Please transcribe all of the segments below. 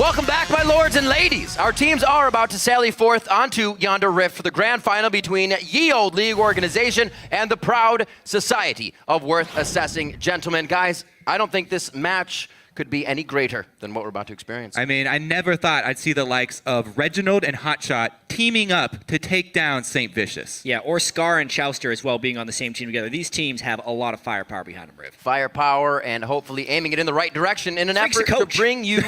Welcome back, my lords and ladies. Our teams are about to sally forth onto yonder rift for the grand final between ye old league organization and the proud Society of Worth Assessing Gentlemen. Guys, I don't think this match could be any greater than what we're about to experience. I mean, I never thought I'd see the likes of Reginald and Hotshot teaming up to take down St. Vicious. Yeah, or Scar and Chouster as well being on the same team together. These teams have a lot of firepower behind them, Riv. Firepower and hopefully aiming it in the right direction in an effort to bring you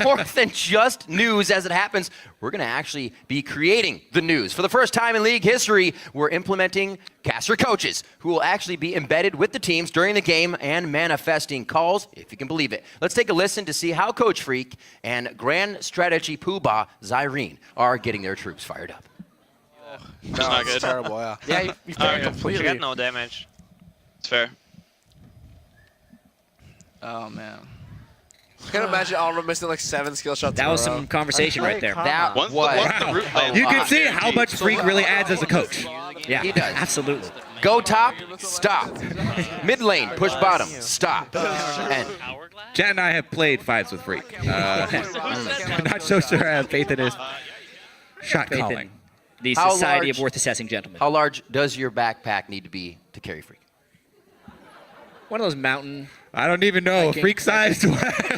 more than just news as it happens. We're going to actually be creating the news. For the first time in league history, we're implementing caster coaches who will actually be embedded with the teams during the game and manifesting calls, if you can believe it. Let's take a listen to see how Coach Freak and Grand Strategy Poobah Zyrene are getting their troops fired up. It's not good. Terrible, yeah. Yeah, you completely. You got no damage. It's fair. Oh, man. I can imagine Alma missing like 7 skill shots. That was some conversation right there. That was You can see how much Freak really adds as a coach. Yeah, he does. Absolutely. Go top, stop. Mid lane, push bottom, stop. And Jet and I have played fights with Freak. Not so sure I have faith in his shot calling. The Society of Worth Assessing Gentlemen. How large does your backpack need to be to carry Freak? One of those mountain... I don't even know. Freak-sized,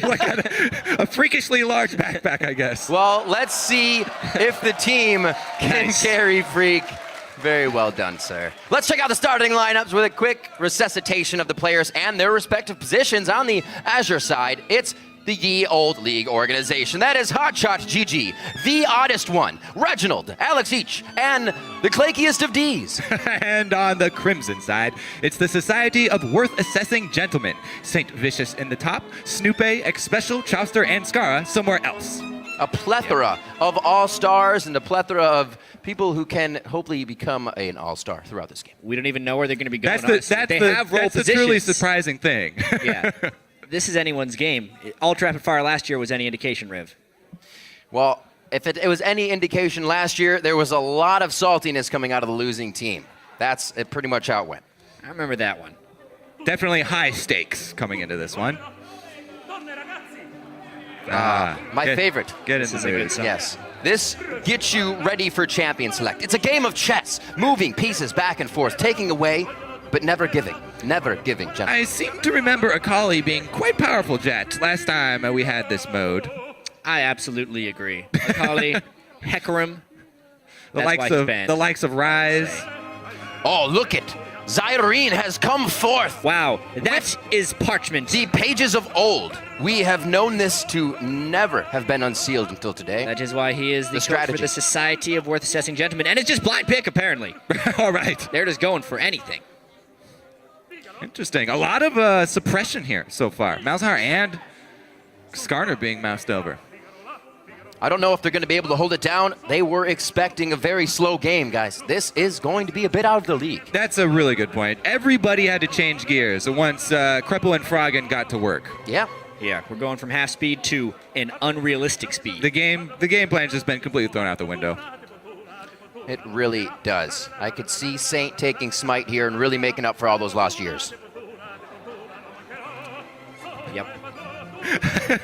like a freakishly large backpack, I guess. Well, let's see if the team can carry Freak. Very well done, sir. Let's check out the starting lineups with a quick resuscitation of the players and their respective positions. On the Azure side, it's the ye old league organization. That is Hotshot GG, the oddest one, Reginald, Alex Each, and the clakiest of Ds. And on the Crimson side, it's the Society of Worth Assessing Gentlemen. St. Vicious in the top, Snoope, X-Special, Chouster, and Scara somewhere else. A plethora of all-stars and a plethora of people who can hopefully become an all-star throughout this game. We don't even know where they're going to be going. That's the truly surprising thing. Yeah. This is anyone's game. Ultra Rapid Fire last year was any indication, Riv. Well, if it was any indication last year, there was a lot of saltiness coming out of the losing team. That's pretty much how it went. I remember that one. Definitely high stakes coming into this one. My favorite. Get in the mood. Yes. This gets you ready for Champion Select. It's a game of chess, moving pieces back and forth, taking away, but never giving. Never giving, gentlemen. I seem to remember Akali being quite powerful, Jet, last time we had this mode. I absolutely agree. Akali, Hecarim, the likes of Rise. Oh, look it. Zyrene has come forth. Wow, that is parchment. The pages of old. We have known this to never have been unsealed until today. That is why he is the coach for the Society of Worth Assessing Gentlemen. And it's just blind pick, apparently. All right. They're just going for anything. Interesting. A lot of suppression here so far. Malzahar and Skarner being moused over. I don't know if they're going to be able to hold it down. They were expecting a very slow game, guys. This is going to be a bit out of the league. That's a really good point. Everybody had to change gears once Kreppel and Froggen got to work. Yeah. Yeah, we're going from half speed to an unrealistic speed. The game plan's just been completely thrown out the window. It really does. I could see Saint taking Smite here and really making up for all those lost years. Yep.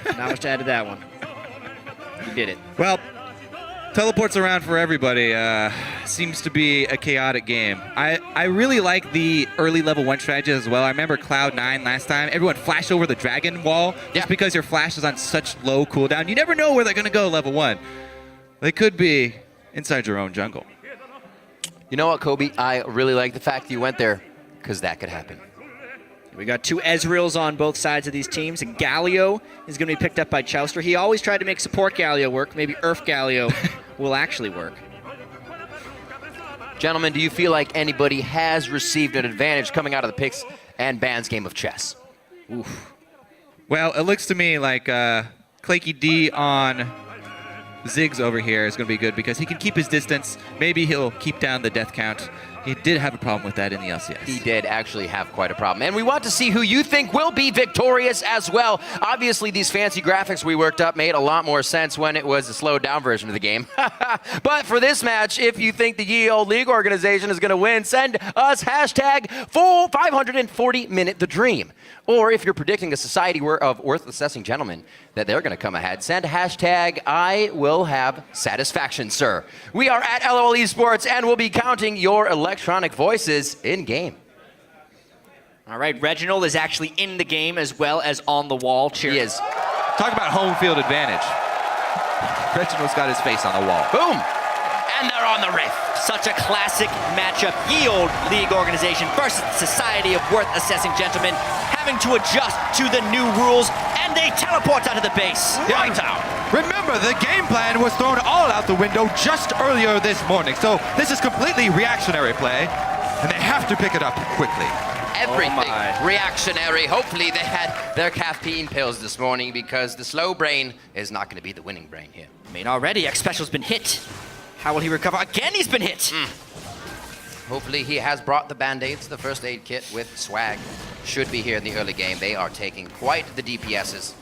Not much to add to that one. You did it. Well, teleports around for everybody. Seems to be a chaotic game. I really like the early level 1 strategy as well. I remember Cloud9 last time. Everyone flashed over the dragon wall just because your flash is on such low cooldown. You never know where they're going to go level 1. They could be inside your own jungle. You know what, Kobe? I really like the fact that you went there because that could happen. We got 2 Ezreals on both sides of these teams, and Galio is going to be picked up by Chouster. He always tried to make support Galio work. Maybe URF Galio will actually work. Gentlemen, do you feel like anybody has received an advantage coming out of the picks and bans game of chess? Oof. Well, it looks to me like Claky D on Ziggs over here is going to be good because he can keep his distance. Maybe he'll keep down the death count. He did have a problem with that in the LCS. He did actually have quite a problem. And we want to see who you think will be victorious as well. Obviously, these fancy graphics we worked up made a lot more sense when it was a slowed down version of the game. But for this match, if you think the YOLO League organization is going to win, send us hashtag 540minute the dream. Or if you're predicting a society of worth assessing gentlemen that they're going to come ahead, send hashtag I will have satisfaction, sir. We are at LOL Esports and we'll be counting your electronic voices in game. All right, Reginald is actually in the game as well as on the wall cheering. He is. Talk about home field advantage. Reginald's got his face on the wall. Boom! And they're on the rift. Such a classic matchup. YOLO League organization versus Society of Worth Assessing Gentlemen, having to adjust to the new rules, and they teleport out of the base. Right out. Remember, the game plan was thrown all out the window just earlier this morning, so this is completely reactionary play, and they have to pick it up quickly. Everything reactionary. Hopefully they had their caffeine pills this morning because the slow brain is not going to be the winning brain here. I mean, already X-Special's been hit. How will he recover? Again, he's been hit. Hopefully he has brought the Band-Aids, the first aid kit with swag. Should be here in the early game. They are taking quite the DPSs.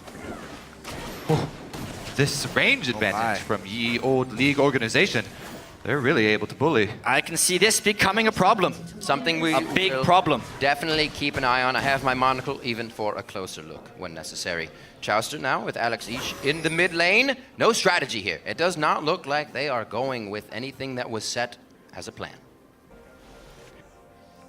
This range advantage from Ye Old League organization, they're really able to bully. I can see this becoming a problem. Something we A big will problem. definitely keep an eye on. I have my monocle even for a closer look when necessary. Chouster now with Alex Ish in the mid lane. No strategy here. It does not look like they are going with anything that was set as a plan.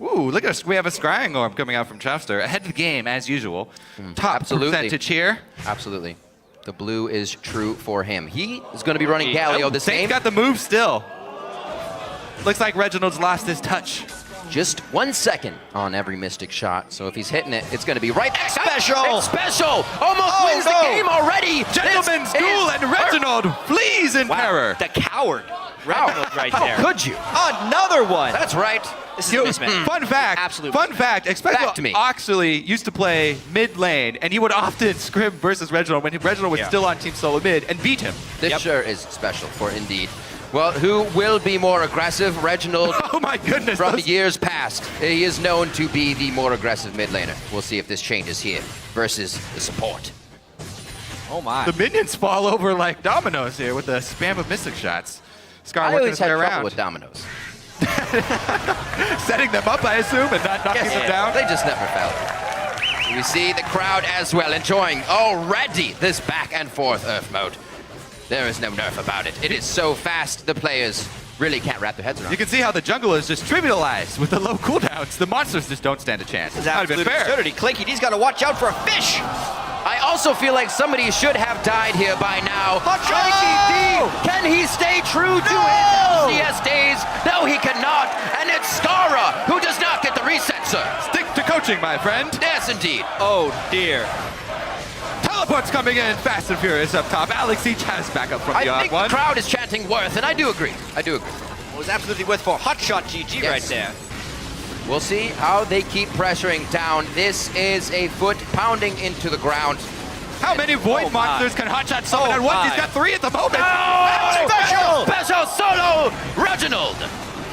Ooh, look at us. We have a scrying orb coming out from Chouster. Ahead of the game, as usual. Top Absolutely. percentage here. Absolutely. The blue is true for him. He is going to be running Galio this Saint's game. got the move still. Looks like Reginald's lost his touch. Just 1 second on every Mystic shot. So if he's hitting it, it's going to be right back. Special! It's special! Almost wins the game already! Gentleman's This duel, is and Reginald flees in terror. The coward. Reginald right there. How could you? Another one. That's right. This is a mismatch. Fun fact. Absolute Fun fact. Back to me. Oxley used to play mid lane, and he would often scrim versus Reginald when Reginald was still on Team Solo Mid and beat him. This sure is special for indeed. Well, who will be more aggressive? Reginald. Oh my goodness. From years past, he is known to be the more aggressive mid laner. We'll see if this changes here versus the support. Oh my. The minions fall over like dominoes here with the spam of Mystic shots. Scar I working always his had way trouble around. with dominoes. Setting them up, I assume, and not knocking them down. They just never fell. We see the crowd as well enjoying already this back and forth URF mode. There is no nerf about it. It is so fast, the players really can't wrap their heads around You it. can see how the jungle is just trivialized with the low cooldowns. The monsters just don't stand a chance. This is Not even absolute fair. absurdity. Clinky D's got to watch out for a fish. I also feel like somebody should have died here by now. Can he stay true to his LCS days? No, he cannot. And it's Skara who does not get the reset, sir. Stick to coaching, my friend. Yes, indeed. Oh dear. Teleports coming in fast and furious up top. Alex each has backup from I the think one. the crowd is chanting worth, and I do agree. I do agree. It was absolutely worth for hotshot GG right Yes. there. We'll see how they keep pressuring down. This is a foot pounding into the ground. How many void Oh my. monsters can Hotshot summon Oh at once? my. He's got 3 at the moment. Special! Special solo Reginald.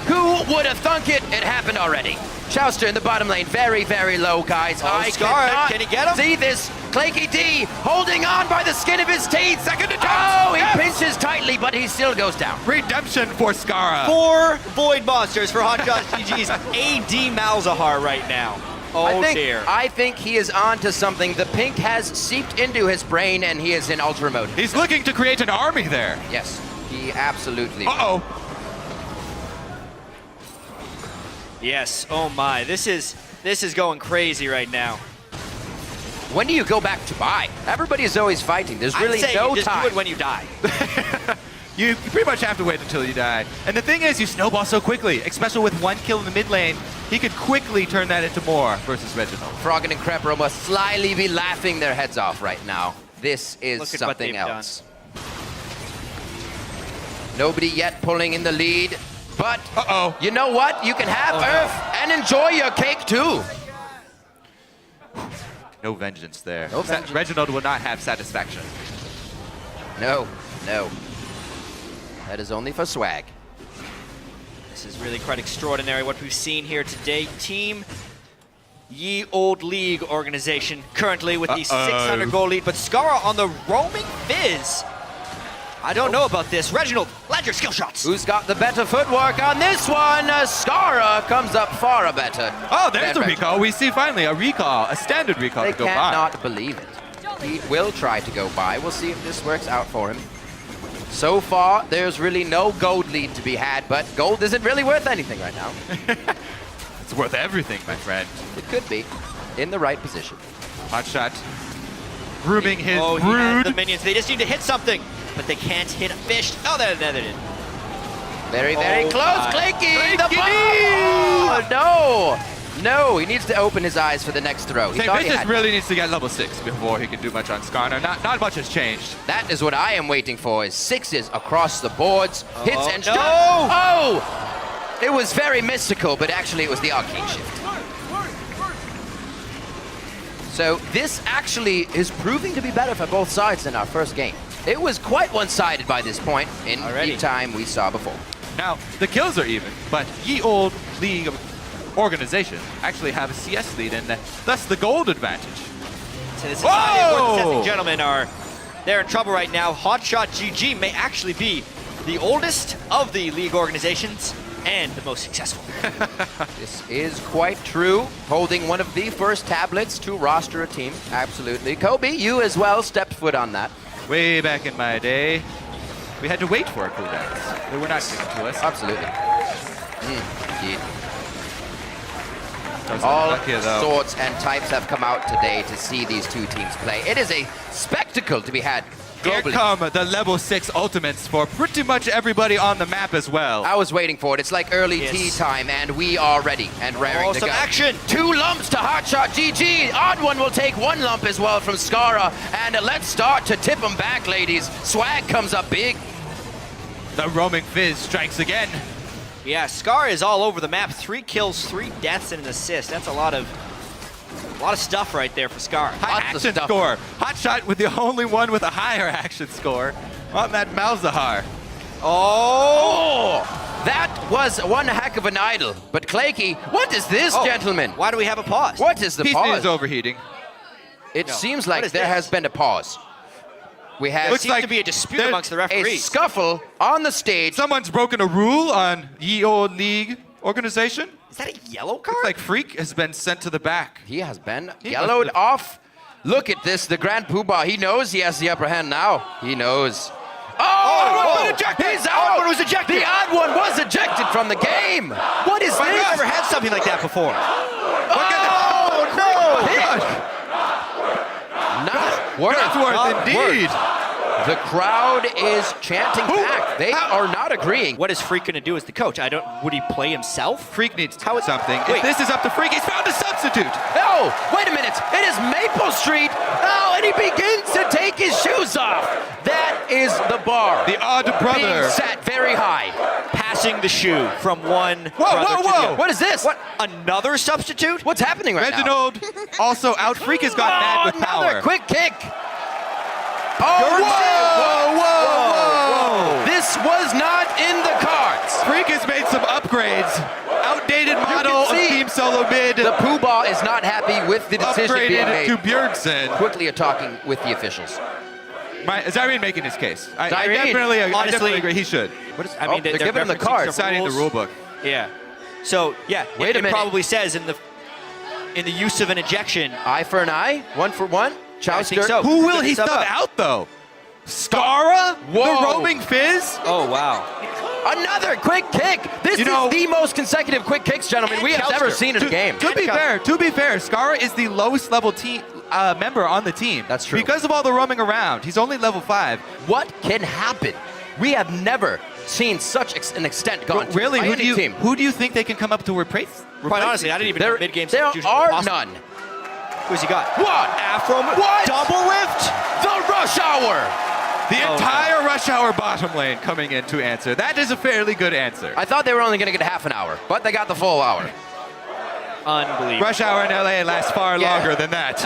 Who would have thunk it? It happened already. Chouster in the bottom lane, very, very low, guys. I Scar, cannot can he get him? see this. Clanky D holding on by the skin of his teeth. Second attempt. Oh, he Yes. pinches tightly, but he still goes down. Redemption for Skara. 4 void monsters for hotshot GG's AD Malzahar right now. Oh dear. I think he is on to something. The pink has seeped into his brain, and he is in ultra mode. He's looking to create an army there. Yes, he absolutely. Uh-oh. Yes. Oh my. This is going crazy right now. When do you go back to buy? Everybody is always fighting. There's really I'd say no you just time. do it when you die. You pretty much have to wait until you die. And the thing is, you snowball so quickly, especially with 1 kill in the mid lane. He could quickly turn that into more versus Reginald. Froggen and Crepero must slyly be laughing their heads off right now. This is Look at what something they've done. else. Nobody yet pulling in the lead, but Uh-oh. you know what? You can have URF and enjoy your cake too. No vengeance there. No vengeance. Reginald will not have satisfaction. No, no. That is only for swag. This This is really quite extraordinary what we've seen here today. Team Ye Old League organization currently with the 600 goal lead, but Skara on the roaming Fizz. I don't know about this. Reginald, land your skill shots. Who's got the better footwork on this one? Skara comes up far better. Oh, there's a recall. We see finally a recall, a standard recall They to go by. cannot believe it. He will try to go by. We'll see if this works out for him. So far, there's really no gold lead to be had, but gold isn't really worth anything right now. It's worth everything, my friend. It could be in the right position. Hot shot. Grooming his Oh, he has the brood. minions. They just need to hit something, but they can't hit a fish. Oh, there they did. Very, very Oh close. my. Clanky, the ball! Oh, no. No, he needs to open his eyes for the next throw. He St. thought he Vicious had- really needs to get level 6 before he can do much on Skarner. Not much has changed. That is what I am waiting for, is 6s across the boards. Hits and no! shots. Oh! It was very mystical, but actually it was the arcane shift. So this actually is proving to be better for both sides than our first game. It was quite one-sided by this point in the time we saw before. Now, the kills are even, but Ye Old League organization actually have a CS lead and thus the gold advantage. So this is Whoa! the gentlemen they're in trouble right now. Hotshot GG may actually be the oldest of the league organizations and the most successful. This is quite true. Holding one of the first tablets to roster a team. Absolutely. Kobe, you as well stepped foot on that. Way back in my day, we had to wait for our cooldowns. They were not given to us. Absolutely. Indeed. That was All unlucky, though. sorts and types have come out today to see these two teams play. It is a spectacle to be had Here globally. come the level 6 ultimates for pretty much everybody on the map as well. I was waiting for it. It's like early Yes. tea time, and we are ready and raring to some go. action. 2 lumps to Hotshot GG. Odd one will take 1 lump as well from Skara. And let's start to tip them back, ladies. Swag comes up big. The roaming Fizz strikes again. Yeah, Scar is all over the map. 3 kills, 3 deaths, and an assist. That's a lot of stuff right there for Scar. High Lots of action stuff. score. Hotshot with the only one with a higher action score on that Malzahar. Oh! That was one heck of an idol. But Claky, what is this, Oh, gentlemen? Why do we have a pause? What is the Peace pause? is overheating. It No. seems What like is there this? has been a pause. We have There seems to be a dispute there- amongst the a referees. scuffle on the stage. Someone's broken a rule on Ye Old League organization. Is that a yellow card? Looks like Freak has been sent to the back. He has been He yellowed must have- off. Look at this, the Grand Poobah. He knows he has the upper hand now. He knows. Oh, one ejected. he's Odd out. one was ejected. The odd one was ejected from the game. What is I've this? never had something like that before. Oh, no! Not worth. Northworth, indeed. The crowd is chanting back. They are not agreeing. What is Freak going to do as the coach? Would he play himself? Freak needs How is- something. Wait. If this is up to Freak, he's found a substitute. Oh, wait a minute. It is Maple Street. Oh, and he begins to take his shoes off. That is the bar. The odd brother. Being set very high. Passing the shoe from one Whoa, brother whoa, to the whoa. other. What is this? What? Another substitute? What's happening right now? Reginald also out. Freak has got mad with another power. quick kick. Oh, Whoa, whoa, whoa. This was not in the cards. Freak has made some upgrades. Outdated model of see Team Solo Mid. The Poobah is not happy with the decision being Upgraded made. to Bjergsen. Quickly talking with the officials. Zyrene making his case. I Zyrene, definitely honestly- agree. He should. What is, I mean, they're giving him the referencing card. some Signing the rules. rule book. Yeah. So, yeah, Wait a it minute. probably says in the use of an ejection. Eye for an eye, 1 for 1. I think Chowster. so. Who will he Sub sub up. out, though? Skara? Whoa. The roaming Fizz? Oh, wow. Another quick kick. This You know- is the most consecutive quick kicks, gentlemen, we have ever seen in a game. To be fair, Skara is the lowest level team member on the team. That's true. Because of all the roaming around. He's only level 5. What can happen? We have never seen such an extent gone to Really, by any team. who do you think they can come up to replace? Quite honestly, I didn't even know There, mid-game there substitutions were are possible. none. Who's he got? What? Afro. What? Double lift? The Rush Hour. The Oh, entire Rush Hour bottom lane coming in to answer. That is a fairly good answer. I thought they were only going to get half an hour, but they got the full hour. Unbelievable. Rush Hour in LA lasts far Yeah. longer than that.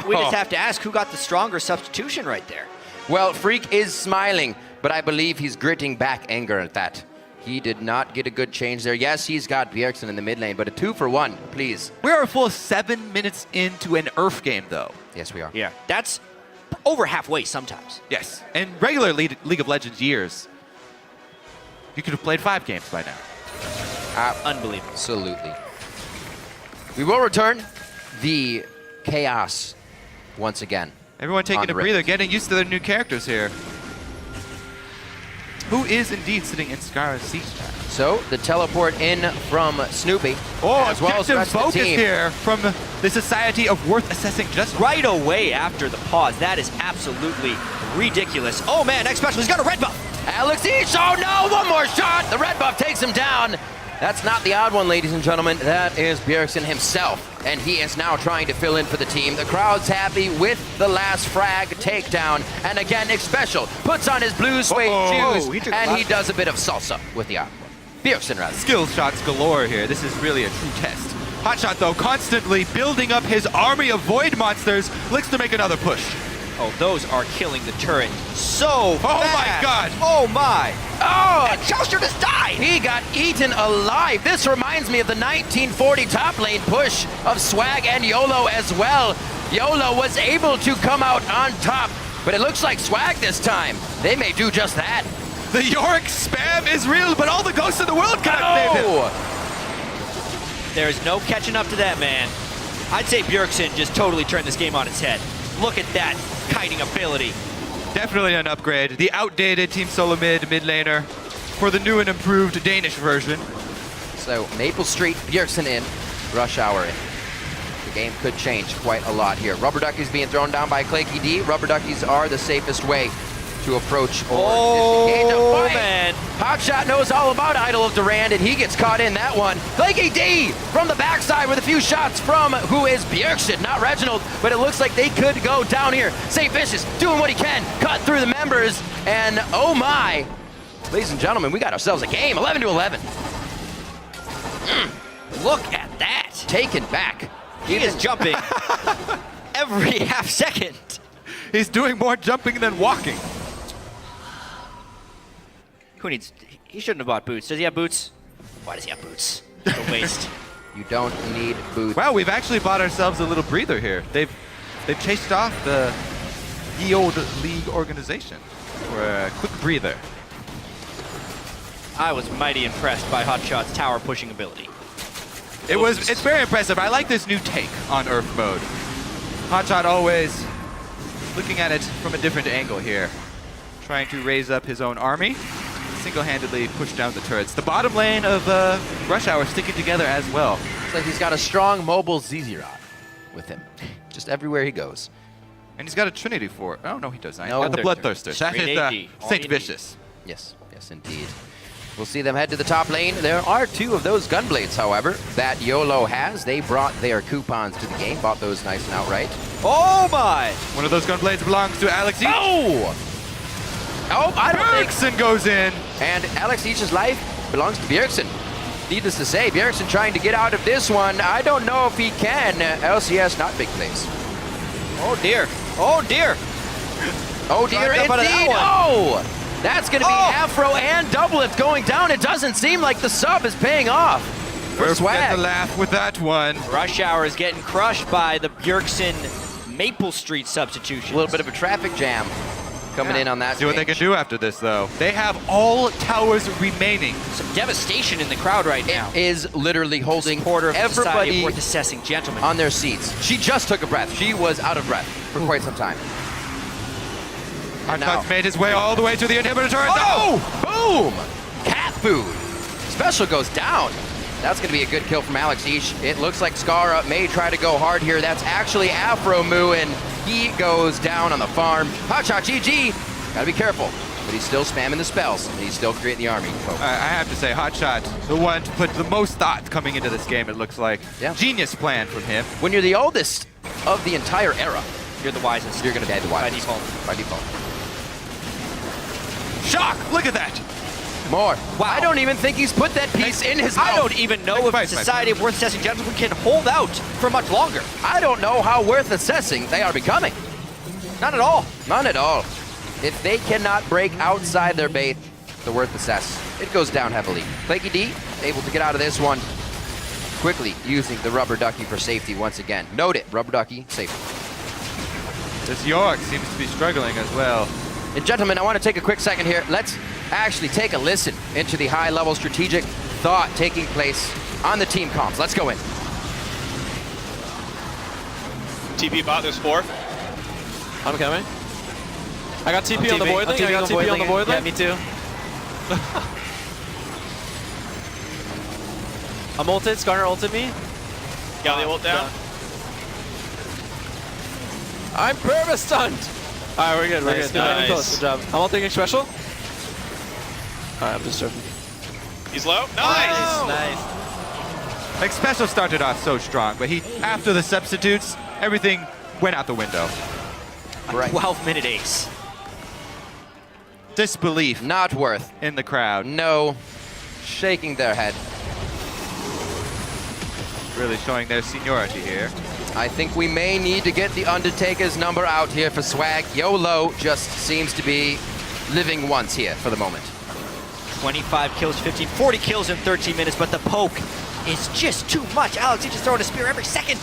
We just have to ask who got the stronger substitution right there. Well, Freak is smiling, but I believe he's gritting back anger at that. He did not get a good change there. Yes, he's got Bjergsen in the mid lane, but a 2-for-1, please. We're a full 7 minutes into an URF game, though. Yes, we are. Yeah, that's over halfway sometimes. Yes. In regular League of Legends years, you could have played 5 games by now. Unbelievable. Absolutely. We will return the chaos once again. Everyone taking a breather, getting used to their new characters here. Who is indeed sitting in Scar's seat now. So the teleport in from Snoopy, Oh, as well as the rest of the focus team. here from the Society of Worth Assessing Just Right away after the pause. That is absolutely ridiculous. Oh man, X Special, he's got a red buff. Alex Each, oh no, one more shot. The red buff takes him down. That's not the odd one, ladies and gentlemen. That is Bjergsen himself, and he is now trying to fill in for the team. The crowd's happy with the last frag takedown. And again, X Special puts on his blue suede shoes, and he does a bit of salsa with the odd one. Bjergsen, rather. skill shots galore here. This is really a true test. Hotshot, though, constantly building up his army of void monsters, looks to make another push. Oh, those are killing the turret so fast. my God. Oh my. Oh, And Chauster just died. he got eaten alive. This reminds me of the 1940 top lane push of Swag and YOLO as well. YOLO was able to come out on top, but it looks like Swag this time. They may do just that. The Yorick spam is real, but all the ghosts in the world cannot save him. Oh, There is no catching up to that, man. I'd say Bjergsen just totally turned this game on its head. Look at that kiting ability. Definitely an upgrade. The outdated Team Solo mid laner for the new and improved Danish version. so Maple Street, Bjergsen in, Rush Hour in. The game could change quite a lot here. Rubber Duckies being thrown down by Claky D. Rubber Duckies are the safest way to approach or initiate a fight. Man. Hotshot knows all about Idol of Durand, and he gets caught in that one. Claky D from the backside with a few shots from who is Bjergsen, not Reginald, but it looks like they could go down here. St. Vicious doing what he can, cut through the members, and oh my. Ladies and gentlemen, we got ourselves a game, 11-11. Look at that. Taken back. He is jumping every half second. He's doing more jumping than walking. Who needs... He shouldn't have bought boots. Does he have boots? Why does he have boots? It's a waste. You don't need boots. Wow, we've actually bought ourselves a little breather here. They've chased off the old league organization for a quick breather. I was mighty impressed by Hotshot's tower pushing ability. It's very impressive. I like this new take on URF mode. Hotshot always looking at it from a different angle here. Trying to raise up his own army. Single-handedly push down the turrets. The bottom lane of Rush Hour sticking together as well. It's like he's got a strong mobile ZZ-Rod with him, just everywhere he goes. And he's got a Trinity for it. Oh, no, he does not. No. He's got the Bloodthirster. That Green is AD, all Saint you need. Vicious. Yes, yes indeed. We'll see them head to the top lane. There are 2 of those Gunblades, however, that YOLO has. They brought their coupons to the game, bought those nice and outright. Oh my! One of those Gunblades belongs to Alex Each. Oh! Oh, I don't think... Bjergsen goes in. And Alex Each's life belongs to Bjergsen. Needless to say, Bjergsen trying to get out of this one. I don't know if he can. LCS, not big plays. Oh dear. Oh dear. Oh dear, Trying to jump out of that indeed. one. Oh! That's going to be Oh! Afro and Doubleth going down. It doesn't seem like the sub is paying off for Get Swag. the laugh with that one. Rush Hour is getting crushed by the Bjergsen Maple Street substitution. A little bit of a traffic jam coming in on that. See what they stage. can do after this, though. They have all towers remaining. Some devastation in the crowd right now. It is literally holding Supporter of the Society of everybody Worth Assessing Gentlemen. on their seats. She just took a breath. She was out of breath for quite some time. And now- Hotshot's made his way all the way to the inhibitor turret. Oh! Boom! Cat food. Special goes down. That's going to be a good kill from Alex Each. It looks like Skara may try to go hard here. That's actually Afro Moo, and he goes down on the farm. Hotshot GG. Gotta be careful. But he's still spamming the spells, and he's still creating the army. I have to say, Hotshot, the one to put the most thought coming into this game, it looks like. Yeah. Genius plan from him. When you're the oldest of the entire era, You're the wisest. you're going to be the by wisest. default. By default. Shock! Look at that! More. Wow. I don't even think he's put that piece in his mouth. I don't even know if the Thanks, my Society of Worth Assessing Gentlemen can hold out for much longer. I don't know how worth assessing they are becoming. Not at all. None at all. If they cannot break outside their base, the worth assess. It goes down heavily. Claky D able to get out of this one quickly, using the rubber ducky for safety once again. Note it, rubber ducky, safety. This York seems to be struggling as well. And gentlemen, I want to take a quick second here. Let's actually take a listen into the high-level strategic thought taking place on the team comms. Let's go in. TP bot, there's 4. I'm coming. I got TP on the void link. I got TP on the void link. Yeah, me too. I'm ulted. Skarner ulted me. Got the ult down. I'm perma stunned. All right, we're good. We're good. Not even close. Good job. I'm ulting special. All right, I'm just surfing. He's low. Nice. Nice. Like Special started off so strong, but after the substitutes, everything went out the window. Right. 12-minute ace. Disbelief Not worth. in the crowd. No. Shaking their head. Really showing their seniority here. I think we may need to get the Undertaker's number out here for Swag. YOLO just seems to be living once here for the moment. 25 kills, 15, 40 kills in 13 minutes, but the poke is just too much. Alex, he's just throwing a spear every second.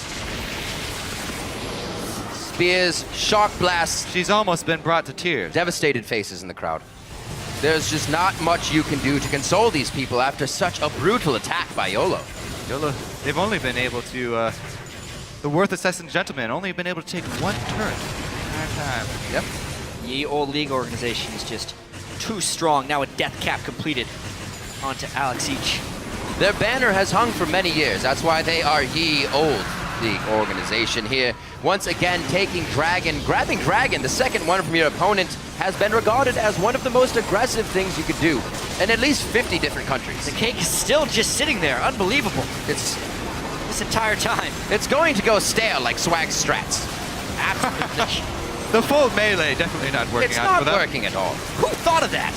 Spears, shock blasts, She's almost been brought to tears. devastated faces in the crowd. There's just not much you can do to console these people after such a brutal attack by YOLO. YOLO, they've only been able to, the Worth Assassin Gentlemen only been able to take one turret the entire time. Yep. Ye Old League organization is just too strong. Now a death cap completed onto Alex each. Their banner has hung for many years. That's why they are Ye Old League organization here. Once again, taking Dragon, grabbing Dragon, the second one from your opponent, has been regarded as one of the most aggressive things you could do in at least 50 different countries. The cake is still just sitting there. Unbelievable. It's This entire time. going to go stale like Swag strats. Absolutely. The full melee definitely not working It's out not for them. working at all. Who thought of that?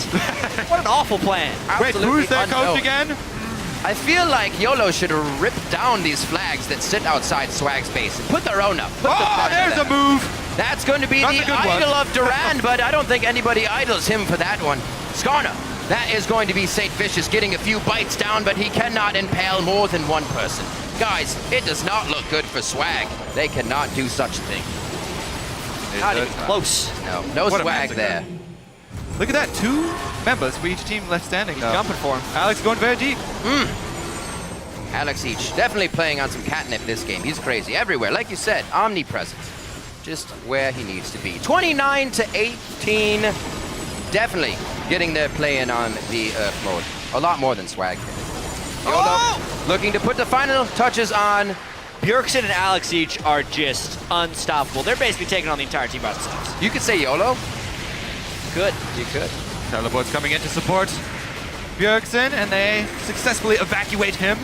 What an awful plan. Wait, Absolutely who's their coach unknown. again? I feel like YOLO should rip down these flags that sit outside Swag's base and put their own up. Put the Oh, flag there's there. a move. That's going to be That's the a good one. idol of Durand, but I don't think anybody idols him for that one. Skarner, that is going to be St. Vicious getting a few bites down, but he cannot impale more than one person. Guys, it does not look good for Swag. They cannot do such a thing. Not even close. No What a Swag massacre. there. Look at that, 2 members for each team left standing though. Jumping for him. Alex going very deep. Alex Each definitely playing on some catnip this game. He's crazy everywhere. Like you said, omnipresent. Just where he needs to be. 29 to 18. Definitely getting their play in on the Earth mode. A lot more than Swag. YOLO looking to put the final touches on. Bjergsen and Alex each are just unstoppable. They're basically taking on the entire team by themselves. You could say YOLO. Good. You could. Teleport's coming in to support Bjergsen, and they successfully evacuate him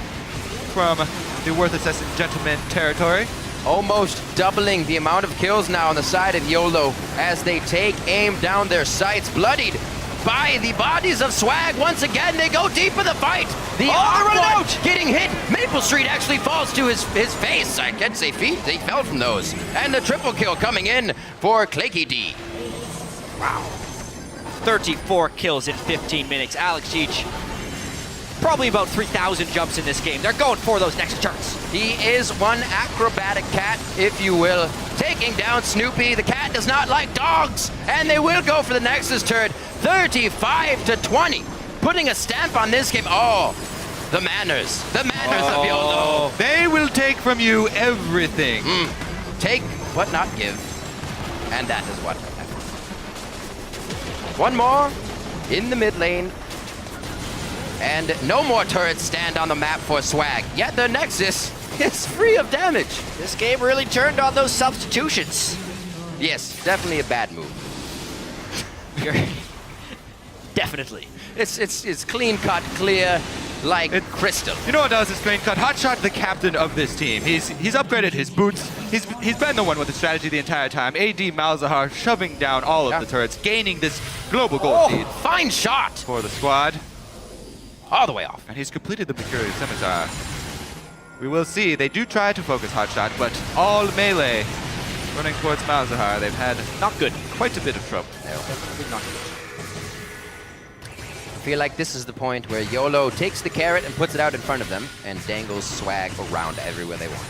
from the Worth Assassin Gentleman territory. Almost doubling the amount of kills now on the side of YOLO as they take aim down their sights, bloodied by the bodies of Swag. Once again, they go deep in the fight. The one getting hit. Maple Street actually falls to his face. I can't say feet. They fell from those. And the triple kill coming in for Claky D. Wow. 34 kills in 15 minutes. Alex Cheech, probably about 3,000 jumps in this game. They're going for those next turns. He is one acrobatic cat, if you will, taking down Snoopy. The cat does not like dogs, and they will go for the Nexus turret. 35 to 20, putting a stamp on this game. Oh, the manners of YOLO. They will take from you everything. Take but not give, and that is what happens. One more in the mid lane. And no more turrets stand on the map for Swag. Yet the Nexus is free of damage. This game really turned on those substitutions. Yes, definitely a bad move. Definitely. It's clean cut, clear, like crystal. You know what else is clean cut? Hotshot, the captain of this team. He's upgraded his boots. He's been the one with the strategy the entire time. AD Malzahar shoving down all of the turrets, gaining this global gold lead Fine shot. for the squad. All the way off. And he's completed the Mercurial Scimitar. We will see. They do try to focus Hotshot, but all melee running towards Malzahar. They've had Not good. quite a bit of trouble. Definitely not good. feel like this is the point where YOLO takes the carrot and puts it out in front of them and dangles swag around everywhere they want.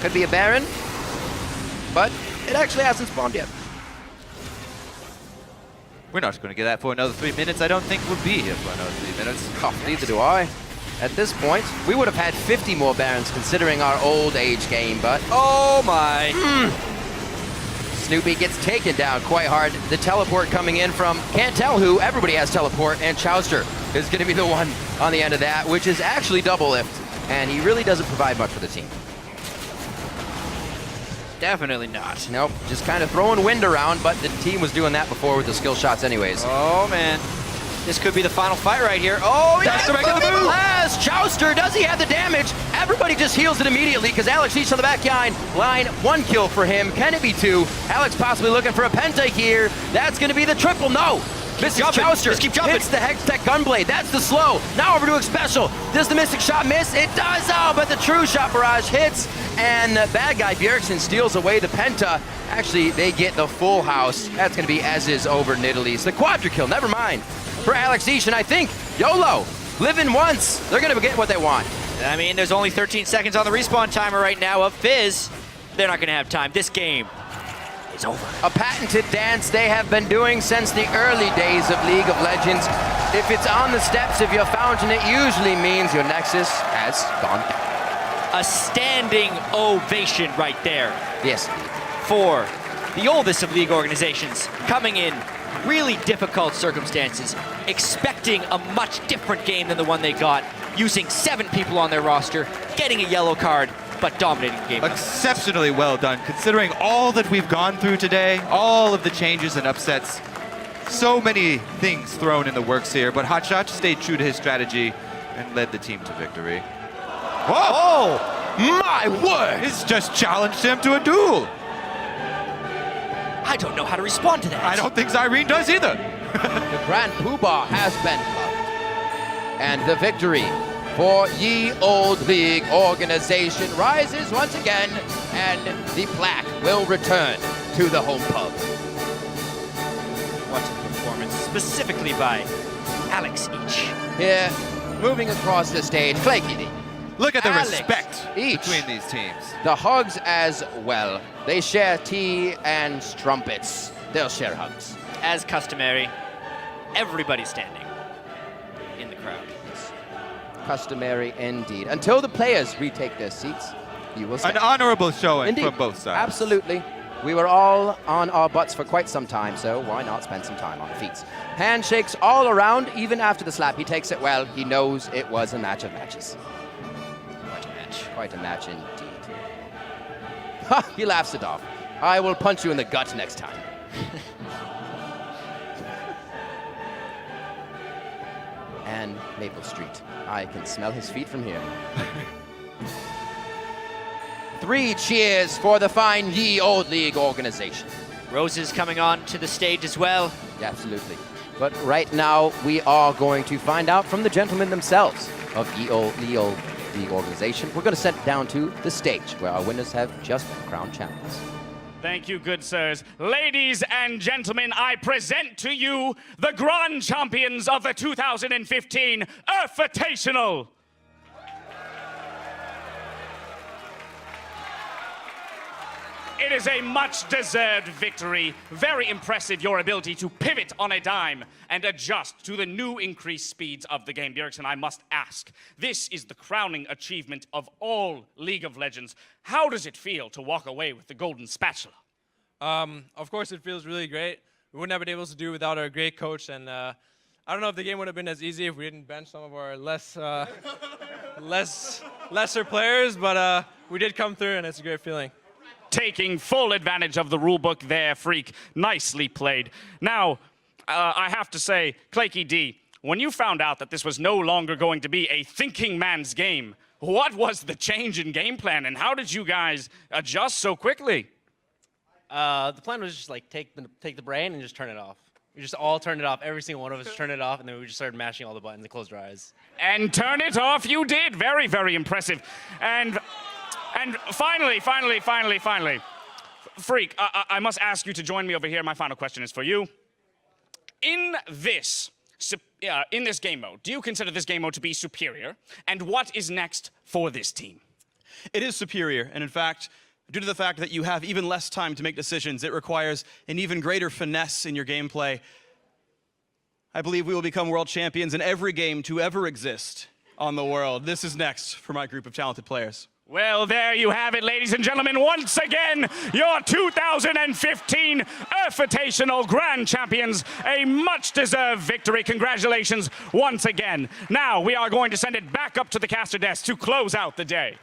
Could be a Baron, but it actually hasn't spawned yet. We're not going to get that for another 3 minutes. I don't think we'll be here for another 3 minutes. Oh, neither do I. At this point, we would have had 50 more Barons considering our old age game, but Oh my. Snoopy gets taken down quite hard. The teleport coming in from can't tell who. Everybody has teleport, and Chowster is going to be the one on the end of that, which is actually double lift, and he really doesn't provide much for the team. Definitely not. Nope, just kind of throwing wind around, but the team was doing that before with the skill shots anyways. Oh man. This could be the final fight right here. Oh, That's the regular move! Chowster, does he have the damage? Everybody just heals it immediately because Alex Each on the back line. 1 kill for him. Can it be 2? Alex possibly looking for a penta here. That's going to be the triple. No! Misses Chowster. Just keep jumping. Hits the Hextech Gunblade. That's the slow. Now over to Special. Does the Mystic Shot miss? It does! Oh, but the True Shot Barrage hits. And the bad guy, Bjergsen, steals away the penta. Actually, they get the full house. That's going to be as is over Nidalee. The quadra kill, never mind. For Alex Each, and I think YOLO, living once. They're going to get what they want. I mean, there's only 13 seconds on the respawn timer right now of Fizz. They're not going to have time. This game is over. A patented dance they have been doing since the early days of League of Legends. If it's on the steps of your fountain, it usually means your Nexus has gone down. A standing ovation right there. Yes. For the oldest of League organizations, coming in really difficult circumstances, expecting a much different game than the one they got, using 7 people on their roster, getting a yellow card, but dominating the game. Exceptionally well done, considering all that we've gone through today, all of the changes and upsets. So many things thrown in the works here, but Hotshot stayed true to his strategy and led the team to victory. Whoa! Oh, my word! He's just challenged him to a duel. I don't know how to respond to that. I don't think Zyrene does either. The Grand Poobah has been plugged. And the victory for Ye Old League organization rises once again, and the plaque will return to the home pub. What a performance, specifically by Alex Each. Here, moving across the stage, Claky. Look at the Alex respect Each. between these teams. The hugs as well. They share tea and strumpets. They'll share hugs. As customary, everybody standing in the crowd. Customary indeed. Until the players retake their seats, you will stand. An honorable showing Indeed. from both sides. Absolutely. We were all on our butts for quite some time, so why not spend some time on the feet? Handshakes all around, even after the slap. He takes it well. He knows it was a match of matches. Quite a match. Quite a match indeed. Ha! He laughs it off. I will punch you in the gut next time. And Maple Street. I can smell his feet from here. 3 cheers for the fine Ye Old League organization. Roses coming on to the stage as well. Absolutely. But right now, we are going to find out from the gentlemen themselves of Ye Old League organization. We're going to set it down to the stage, where our winners have just been crowned champions. Thank you, good sirs. Ladies and gentlemen, I present to you the grand champions of the 2015 URFitational. It is a much-deserved victory. Very impressive, your ability to pivot on a dime and adjust to the new increased speeds of the game. Bjergsen, I must ask, this is the crowning achievement of all League of Legends. How does it feel to walk away with the golden spatula? Of course, it feels really great. We wouldn't have been able to do it without our great coach, and I don't know if the game would have been as easy if we didn't bench some of our lesser players, but we did come through, and it's a great feeling. Taking full advantage of the rulebook there, Freak. Nicely played. Now, I have to say, Claky D, when you found out that this was no longer going to be a thinking man's game, what was the change in game plan, and how did you guys adjust so quickly? The plan was just like take the brain and just turn it off. We just all turned it off. Every single one of us turned it off, and then we just started mashing all the buttons and closed our eyes. And turn it off you did. Very, very impressive. And finally, Freak, I must ask you to join me over here. My final question is for you. In this in this game mode? Do you consider this game mode to be superior? And what is next for this team? It is superior, and in fact, due to the fact that you have even less time to make decisions, it requires an even greater finesse in your gameplay. I believe we will become world champions in every game to ever exist on the world. This is next for my group of talented players. Well, there you have it, ladies and gentlemen. Once again, your 2015 URFitational Grand Champions. A much-deserved victory. Congratulations once again. Now, we are going to send it back up to the caster desk to close out the day.